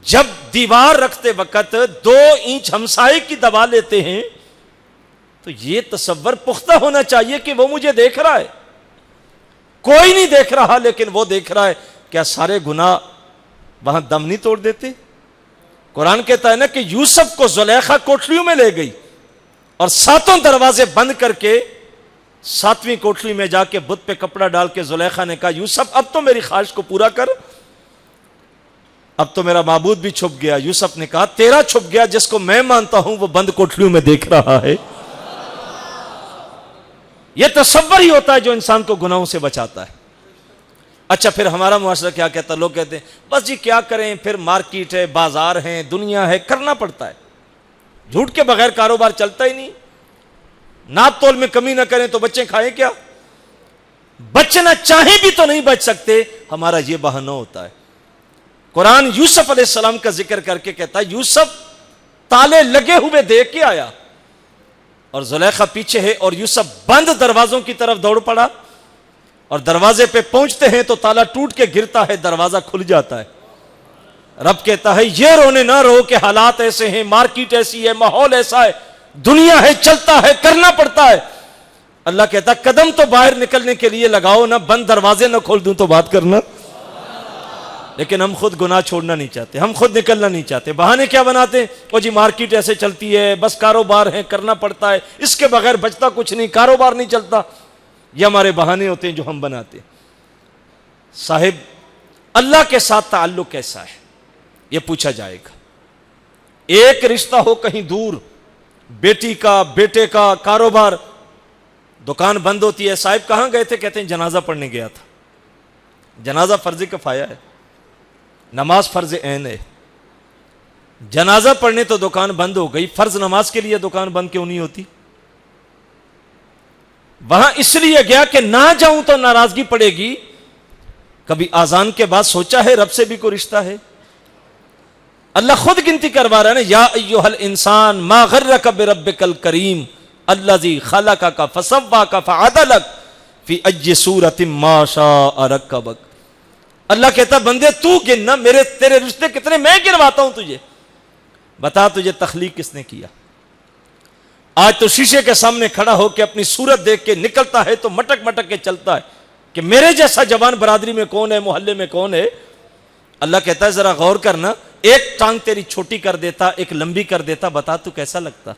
جب دیوار رکھتے وقت 2 انچ ہمسائے کی دبا لیتے ہیں تو یہ تصور پختہ ہونا چاہیے کہ وہ مجھے دیکھ رہا ہے، کوئی نہیں دیکھ رہا لیکن وہ دیکھ رہا ہے۔ کیا سارے گناہ وہاں دم نہیں توڑ دیتے؟ قرآن کہتا ہے نا کہ یوسف کو زلیخا کوٹلیوں میں لے گئی اور 7 دروازے بند کر کے 7ویں کوٹلی میں جا کے بت پہ کپڑا ڈال کے زلیخا نے کہا یوسف اب تو میری خواہش کو پورا کر، اب تو میرا معبود بھی چھپ گیا۔ یوسف نے کہا تیرا چھپ گیا، جس کو میں مانتا ہوں وہ بند کوٹلیوں میں دیکھ رہا ہے۔ یہ تصور ہی ہوتا ہے جو انسان کو گناہوں سے بچاتا ہے۔ اچھا پھر ہمارا معاشرہ کیا کہتا ہے؟ لوگ کہتے ہیں بس جی کیا کریں، پھر مارکیٹ ہے، بازار ہے، دنیا ہے، کرنا پڑتا ہے، جھوٹ کے بغیر کاروبار چلتا ہی نہیں، ناپ تول میں کمی نہ کریں تو بچے کھائیں کیا؟ بچنا چاہیں بھی تو نہیں بچ سکتے، ہمارا یہ بہانہ ہوتا ہے۔ قرآن یوسف علیہ السلام کا ذکر کر کے کہتا ہے یوسف تالے لگے ہوئے دیکھ کے آیا اور زلیخا پیچھے ہے اور یوسف بند دروازوں کی طرف دوڑ پڑا اور دروازے پہ پہنچتے ہیں تو تالا ٹوٹ کے گرتا ہے, دروازہ کھل جاتا ہے. رب کہتا ہے یہ رونے نہ رو کہ حالات ایسے ہیں, مارکیٹ ایسی ہے, ماحول ایسا ہے, دنیا ہے, چلتا ہے, کرنا پڑتا ہے. اللہ کہتا ہے قدم تو باہر نکلنے کے لیے لگاؤ نا, بند دروازے نہ کھول دوں تو بات کرنا. لیکن ہم خود گناہ چھوڑنا نہیں چاہتے, ہم خود نکلنا نہیں چاہتے. بہانے کیا بناتے ہیں, وہ جی مارکیٹ ایسے چلتی ہے, بس کاروبار ہے, کرنا پڑتا ہے, اس کے بغیر بچتا کچھ نہیں, کاروبار نہیں چلتا. یہ ہمارے بہانے ہوتے ہیں جو ہم بناتے ہیں. صاحب اللہ کے ساتھ تعلق کیسا ہے یہ پوچھا جائے گا. ایک رشتہ ہو کہیں دور, بیٹی کا, بیٹے کا, کاروبار, دکان بند ہوتی ہے. صاحب کہاں گئے تھے, کہتے ہیں جنازہ پڑھنے گیا تھا. جنازہ فرض کفایہ ہے, نماز فرض عین ہے. جنازہ پڑھنے تو دکان بند ہو گئی, فرض نماز کے لیے دکان بند کیوں نہیں ہوتی؟ وہاں اس لیے گیا کہ نہ جاؤں تو ناراضگی پڑے گی. کبھی اذان کے بعد سوچا ہے رب سے بھی کوئی رشتہ ہے؟ اللہ خود گنتی کروا رہا ہے نا, یا ایھا الانسان ما غرک بربک الکریم الذی خلقک فسواک فعدلک فی ای صورۃ ما شاء رکبک. اللہ کہتا بندے تو گن نا, میرے تیرے رشتے کتنے میں گنواتا ہوں تجھے. بتا تجھے تخلیق کس نے کیا؟ آج تو شیشے کے سامنے کھڑا ہو کے اپنی صورت دیکھ کے نکلتا ہے تو مٹک مٹک کے چلتا ہے کہ میرے جیسا جوان برادری میں کون ہے, محلے میں کون ہے. اللہ کہتا ہے ذرا غور کرنا, ایک ٹانگ تیری چھوٹی کر دیتا, ایک لمبی کر دیتا, بتا تو کیسا لگتا؟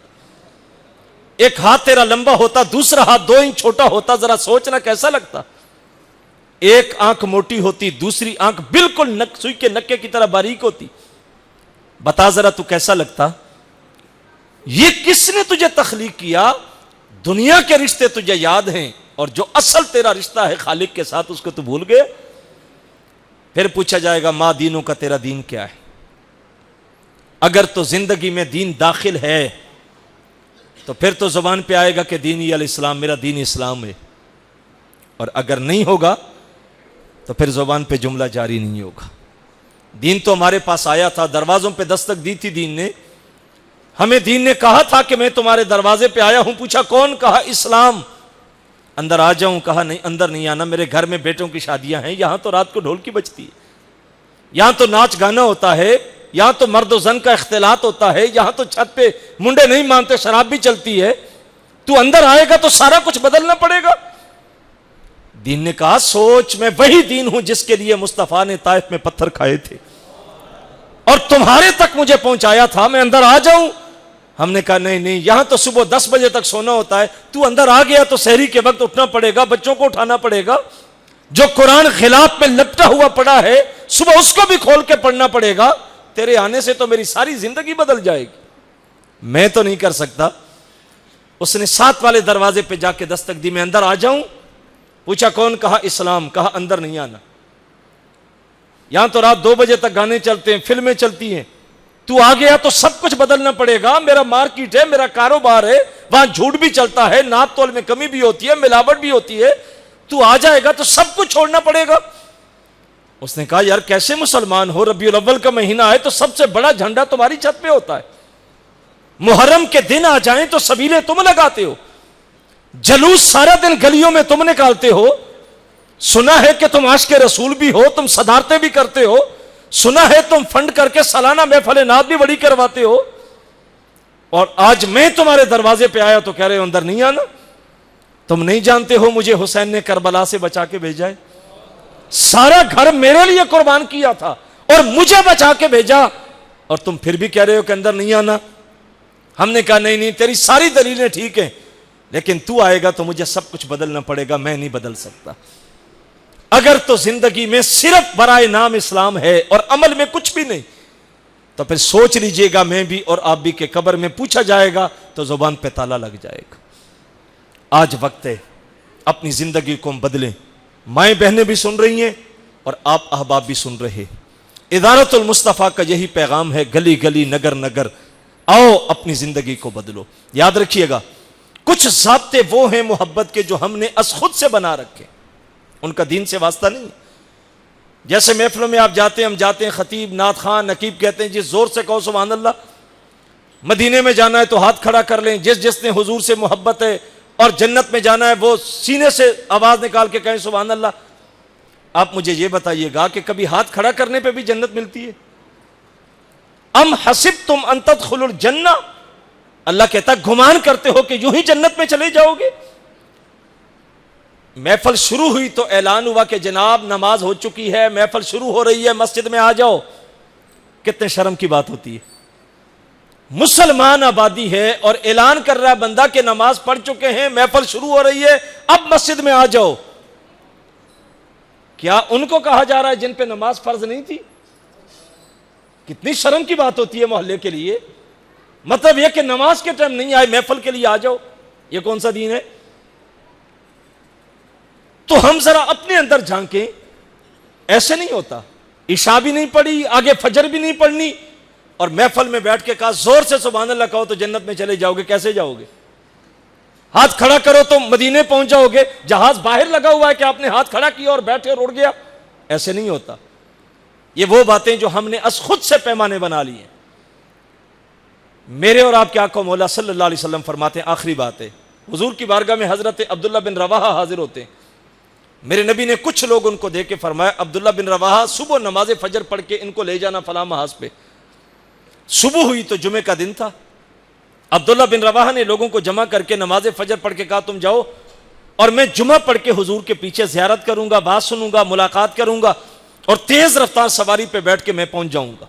ایک ہاتھ تیرا لمبا ہوتا, دوسرا ہاتھ 2 انچ چھوٹا ہوتا, ذرا سوچنا کیسا لگتا؟ ایک آنکھ موٹی ہوتی, دوسری آنکھ بالکل سوئی کے نکے کی طرح باریک ہوتی, بتا ذرا تو کیسا لگتا؟ یہ کس نے تجھے تخلیق کیا؟ دنیا کے رشتے تجھے یاد ہیں اور جو اصل تیرا رشتہ ہے خالق کے ساتھ اس کو تو بھول گئے. پھر پوچھا جائے گا ماں دینوں کا تیرا دین کیا ہے؟ اگر تو زندگی میں دین داخل ہے تو پھر تو زبان پہ آئے گا کہ دینی الاسلام, میرا دین اسلام ہے. اور اگر نہیں ہوگا تو پھر زبان پہ جملہ جاری نہیں ہوگا. دین تو ہمارے پاس آیا تھا, دروازوں پہ دستک دی تھی دین نے, ہمیں دین نے کہا تھا کہ میں تمہارے دروازے پہ آیا ہوں. پوچھا کون؟ کہا اسلام. اندر آ جاؤں؟ کہا نہیں اندر نہیں آنا, میرے گھر میں بیٹوں کی شادیاں ہیں, یہاں تو رات کو ڈھول کی بجتی ہے, یہاں تو ناچ گانا ہوتا ہے, یہاں تو مرد و زن کا اختلاط ہوتا ہے, یہاں تو چھت پہ منڈے نہیں مانتے, شراب بھی چلتی ہے. تو اندر آئے گا تو سارا کچھ بدلنا پڑے گا. دین نے کہا سوچ, میں وہی دین ہوں جس کے لیے مصطفیٰ نے طائف میں پتھر کھائے تھے اور تمہارے تک مجھے پہنچایا تھا, میں اندر آ جاؤں؟ ہم نے کہا نہیں نہیں, یہاں تو صبح 10 بجے تک سونا ہوتا ہے, تو اندر آ گیا تو سحری کے وقت اٹھنا پڑے گا, بچوں کو اٹھانا پڑے گا, جو قرآن غلاف میں لپٹا ہوا پڑا ہے صبح اس کو بھی کھول کے پڑھنا پڑے گا. تیرے آنے سے تو میری ساری زندگی بدل جائے گی, میں تو نہیں کر سکتا. اس نے 7 والے دروازے پہ جا کے دستک دی, میں اندر آ جاؤں؟ پوچھا کون؟ کہا اسلام. کہا اندر نہیں آنا, یہاں تو رات 2 بجے تک گانے چلتے ہیں, فلمیں چلتی ہیں, تو آ گیا تو سب کچھ بدلنا پڑے گا. میرا مارکیٹ ہے, میرا کاروبار ہے, وہاں جھوٹ بھی چلتا ہے, ناپ تول میں کمی بھی ہوتی ہے, ملاوٹ بھی ہوتی ہے. تو آ جائے گا تو سب کچھ چھوڑنا پڑے گا. اس نے کہا یار کیسے مسلمان ہو, ربیع الاول کا مہینہ ہے تو سب سے بڑا جھنڈا تمہاری چھت پہ ہوتا ہے, محرم کے دن آ جائیں تو سبیلیں تم لگاتے ہو, جلوس سارا دن گلیوں میں تم نکالتے ہو, سنا ہے کہ تم عاشق رسول بھی ہو, تم صدارتیں بھی کرتے ہو, سنا ہے تم فنڈ کر کے سالانہ محفل نعت بھی بڑی کرواتے ہو, اور آج میں تمہارے دروازے پہ آیا تو کہہ رہے ہو اندر نہیں آنا. تم نہیں جانتے ہو مجھے حسین نے کربلا سے بچا کے بھیجا ہے, سارا گھر میرے لیے قربان کیا تھا اور مجھے بچا کے بھیجا, اور تم پھر بھی کہہ رہے ہو کہ اندر نہیں آنا. ہم نے کہا نہیں نہیں, تیری ساری دلیلیں ٹھیک ہیں, لیکن تو آئے گا تو مجھے سب کچھ بدلنا پڑے گا, میں نہیں بدل سکتا. اگر تو زندگی میں صرف برائے نام اسلام ہے اور عمل میں کچھ بھی نہیں, تو پھر سوچ لیجئے گا میں بھی اور آپ بھی کہ قبر میں پوچھا جائے گا تو زبان پہ تالا لگ جائے گا. آج وقت ہے اپنی زندگی کو ہم بدلیں. مائیں بہنیں بھی سن رہی ہیں اور آپ احباب بھی سن رہے. ادارت المصطفیٰ کا یہی پیغام ہے, گلی گلی نگر نگر آؤ اپنی زندگی کو بدلو. یاد رکھیے گا کچھ ضابطے وہ ہیں محبت کے جو ہم نے از خود سے بنا رکھے, ان کا دین سے واسطہ نہیں. جیسے محفلوں میں آپ جاتے ہیں, ہم جاتے ہیں, خطیب نعت خان نقیب کہتے ہیں جی زور سے کہو سبحان اللہ, مدینے میں جانا ہے تو ہاتھ کھڑا کر لیں، جس نے حضور سے محبت ہے اور جنت میں جانا ہے وہ سینے سے آواز نکال کے کہیں سبحان اللہ۔ آپ مجھے یہ بتائیے گا کہ کبھی ہاتھ کھڑا کرنے پہ بھی جنت ملتی ہے؟ ام حسبتم ان تدخلوا الجنہ، اللہ کہتا گمان کرتے ہو کہ یوں ہی جنت میں چلے جاؤ گے؟ محفل شروع ہوئی تو اعلان ہوا کہ جناب نماز ہو چکی ہے، محفل شروع ہو رہی ہے، مسجد میں آ جاؤ۔ کتنے شرم کی بات ہوتی ہے، مسلمان آبادی ہے اور اعلان کر رہا ہے بندہ کہ نماز پڑھ چکے ہیں، محفل شروع ہو رہی ہے، اب مسجد میں آ جاؤ۔ کیا ان کو کہا جا رہا ہے جن پہ نماز فرض نہیں تھی؟ کتنی شرم کی بات ہوتی ہے محلے کے لیے۔ مطلب یہ کہ نماز کے ٹائم نہیں آئے، محفل کے لیے آ جاؤ، یہ کون سا دین ہے؟ تو ہم ذرا اپنے اندر جھانکیں، ایسے نہیں ہوتا۔ عشاء بھی نہیں پڑھی، آگے فجر بھی نہیں پڑھنی، اور محفل میں بیٹھ کے کہا زور سے سبحان اللہ کہو تو جنت میں چلے جاؤ گے۔ کیسے جاؤ گے؟ ہاتھ کھڑا کرو تو مدینے پہنچ جاؤ گے، جہاز باہر لگا ہوا ہے کہ آپ نے ہاتھ کھڑا کیا اور بیٹھے اور اڑ گیا؟ ایسے نہیں ہوتا۔ یہ وہ باتیں جو ہم نے از خود سے پیمانے بنا لی ہیں۔ میرے اور آپ کے آقا مولا صلی اللہ علیہ وسلم فرماتے ہیں، آخری بات ہے، حضور کی بارگاہ میں حضرت عبداللہ بن رواحہ حاضر ہوتے ہیں۔ میرے نبی نے کچھ لوگ ان کو دیکھ کے فرمایا، عبداللہ بن رواحہ صبح نماز فجر پڑھ کے ان کو لے جانا فلاں محاذ پہ۔ صبح ہوئی تو جمعے کا دن تھا، عبداللہ بن رواحہ نے لوگوں کو جمع کر کے نماز فجر پڑھ کے کہا تم جاؤ اور میں جمعہ پڑھ کے حضور کے پیچھے زیارت کروں گا، بات سنوں گا، ملاقات کروں گا، اور تیز رفتار سواری پہ بیٹھ کے میں پہنچ جاؤں گا۔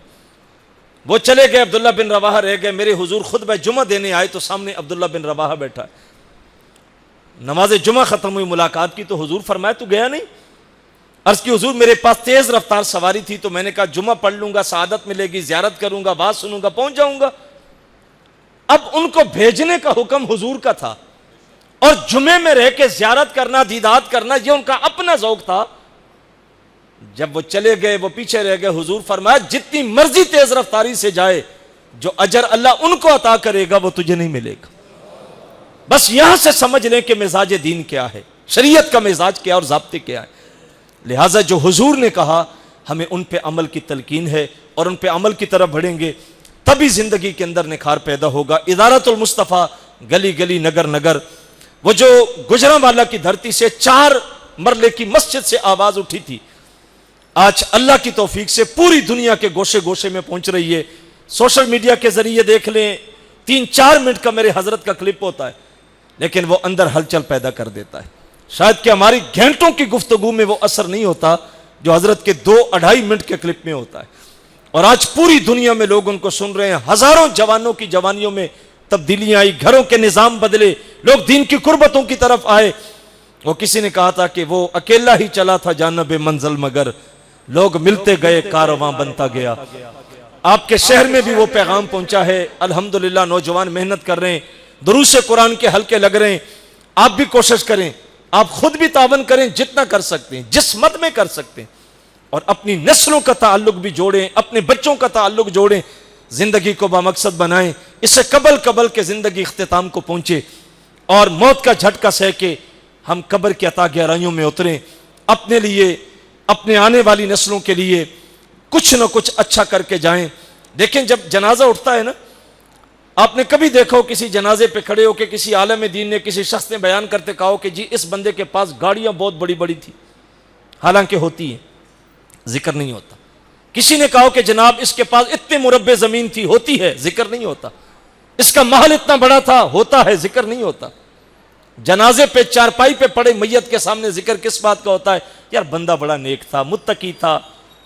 وہ چلے گئے، عبداللہ بن رواحہ رہ گئے۔ میرے حضور خطبہ جمعہ دینے آئے تو سامنے عبداللہ بن رواحہ بیٹھا ہے۔ نماز جمعہ ختم ہوئی، ملاقات کی تو حضور فرمایا تو گیا نہیں؟ عرض کی حضور میرے پاس تیز رفتار سواری تھی تو میں نے کہا جمعہ پڑھ لوں گا، سعادت ملے گی، زیارت کروں گا، بات سنوں گا، پہنچ جاؤں گا۔ اب ان کو بھیجنے کا حکم حضور کا تھا، اور جمعے میں رہ کے زیارت کرنا، دیدات کرنا، یہ ان کا اپنا ذوق تھا۔ جب وہ چلے گئے، وہ پیچھے رہ گئے، حضور فرمایا جتنی مرضی تیز رفتاری سے جائے، جو اجر اللہ ان کو عطا کرے گا وہ تجھے نہیں ملے گا۔ بس یہاں سے سمجھ لیں کہ مزاج دین کیا ہے، شریعت کا مزاج کیا اور ضابطے کیا ہے۔ لہٰذا جو حضور نے کہا ہمیں ان پہ عمل کی تلقین ہے، اور ان پہ عمل کی طرف بڑھیں گے تبھی زندگی کے اندر نکھار پیدا ہوگا۔ ادارت المصطفیٰ، گلی گلی نگر نگر، وہ جو گجرانوالہ کی دھرتی سے 4 مرلے کی مسجد سے آواز اٹھی تھی، آج اللہ کی توفیق سے پوری دنیا کے گوشے گوشے میں پہنچ رہی ہے۔ سوشل میڈیا کے ذریعے دیکھ لیں، 3-4 منٹ کا میرے حضرت کا کلپ ہوتا ہے، لیکن وہ اندر ہلچل پیدا کر دیتا ہے۔ شاید کہ ہماری گھنٹوں کی گفتگو میں وہ اثر نہیں ہوتا جو حضرت کے 2-2.5 منٹ کے کلپ میں ہوتا ہے، اور آج پوری دنیا میں لوگ ان کو سن رہے ہیں۔ ہزاروں جوانوں کی جوانیوں میں تبدیلیاں آئی، گھروں کے نظام بدلے، لوگ دین کی قربتوں کی طرف آئے۔ وہ کسی نے کہا تھا کہ وہ اکیلا ہی چلا تھا جانب منزل، مگر لوگ ملتے گئے کارواں بنتا گیا۔ آپ کے شہر میں بھی وہ پیغام پہنچا ہے، الحمدللہ نوجوان محنت کر رہے ہیں، دروس قرآن کے حلقے لگ رہے ہیں۔ آپ بھی کوشش کریں، آپ خود بھی تعاون کریں جتنا کر سکتے ہیں، جس مد میں کر سکتے ہیں، اور اپنی نسلوں کا تعلق بھی جوڑیں، اپنے بچوں کا تعلق جوڑیں، زندگی کو بامقصد بنائیں۔ اس سے قبل کے زندگی اختتام کو پہنچے، اور موت کا جھٹکا سہ کے ہم قبر کی عطا گہرائیوں میں اتریں، اپنے لیے، اپنے آنے والی نسلوں کے لیے کچھ نہ کچھ اچھا کر کے جائیں۔ دیکھیں جب جنازہ اٹھتا ہے نا، آپ نے کبھی دیکھا ہو کسی جنازے پہ کھڑے ہو کے کسی عالم دین نے، کسی شخص نے بیان کرتے کہا ہو کہ جی اس بندے کے پاس گاڑیاں بہت بڑی بڑی تھی؟ حالانکہ ہوتی ہیں، ذکر نہیں ہوتا۔ کسی نے کہا ہو کہ جناب اس کے پاس اتنے مربع زمین تھی، ہوتی ہے، ذکر نہیں ہوتا۔ اس کا محل اتنا بڑا تھا، ہوتا ہے، ذکر نہیں ہوتا۔ جنازے پہ چارپائی پہ پڑے میت کے سامنے ذکر کس بات کا ہوتا ہے؟ یار بندہ بڑا نیک تھا، متقی تھا،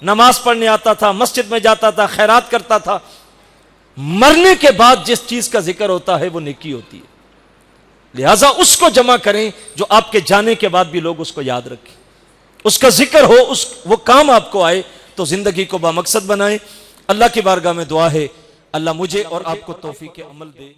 نماز پڑھنے آتا تھا، مسجد میں جاتا تھا، خیرات کرتا تھا۔ مرنے کے بعد جس چیز کا ذکر ہوتا ہے وہ نیکی ہوتی ہے، لہٰذا اس کو جمع کریں جو آپ کے جانے کے بعد بھی لوگ اس کو یاد رکھیں، اس کا ذکر ہو، وہ کام آپ کو آئے، تو زندگی کو بامقصد بنائیں۔ اللہ کی بارگاہ میں دعا ہے اللہ مجھے اور آپ کو توفیق عمل دے۔